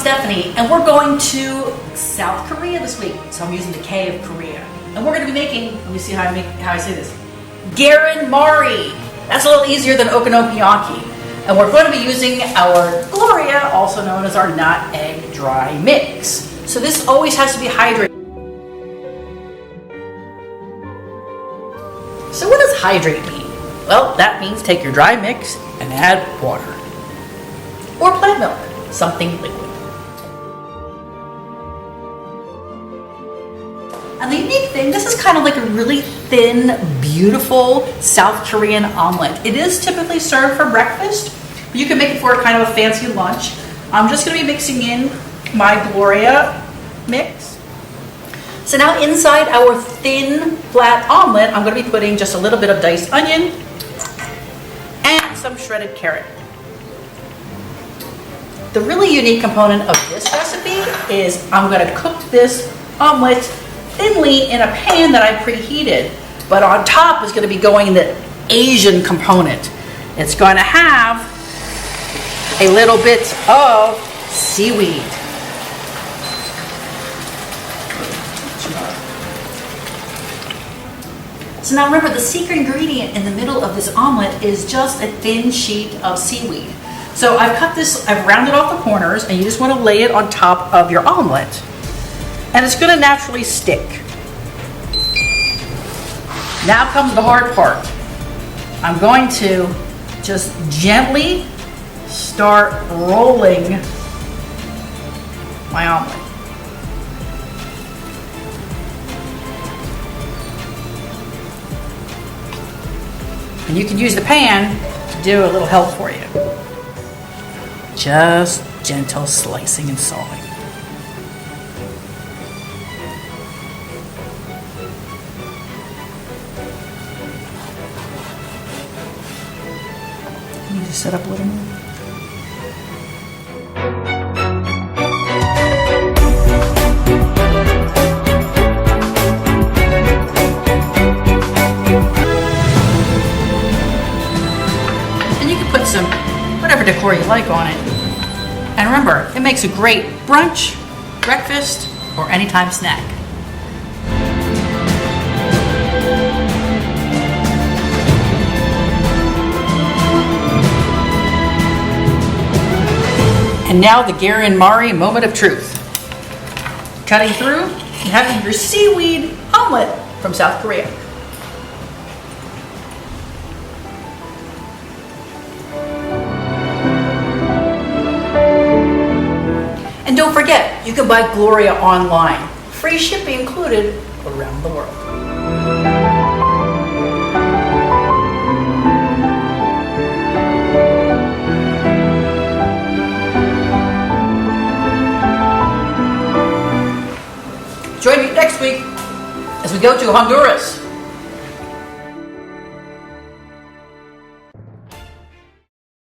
Stephanie, and we're going to South Korea this week. So I'm using the K of Korea. And we're going to be making, let me see how I say this, Gyeran Mari. That's a little easier than okonomiyaki. And we're going to be using our Gloria, also known as our nut egg dry mix. So this always has to be hydrated. So what does hydrate mean? Well, that means take your dry mix and add water. Or plant milk, something liquid. And the unique thing, this is kind of like a really thin, beautiful South Korean omelet. It is typically served for breakfast, but you can make it for kind of a fancy lunch. I'm just going to be mixing in my Gloria mix. So now inside our thin, flat omelet, I'm going to be putting just a little bit of diced onion and some shredded carrot. The really unique component of this recipe is I'm going to cook this omelet thinly in a pan that I preheated, but on top is going to be going the Asian component. It's going to have a little bit of seaweed. So now remember, the secret ingredient in the middle of this omelet is just a thin sheet of seaweed. So I've rounded off the corners, and you just want to lay it on top of your omelet. And it's going to naturally stick. Now comes the hard part. I'm going to just gently start rolling my omelet. And you can use the pan to do a little help for you. Just gentle slicing and sawing. Let me just set up a little more. Put some whatever decor you like on it. And remember, it makes a great brunch, breakfast, or anytime snack. And now the Gyeran Mari moment of truth. Cutting through and having your seaweed omelet from South Korea. And don't forget, you can buy Gloria online. Free shipping included around the world. Join me next week as we go to Honduras.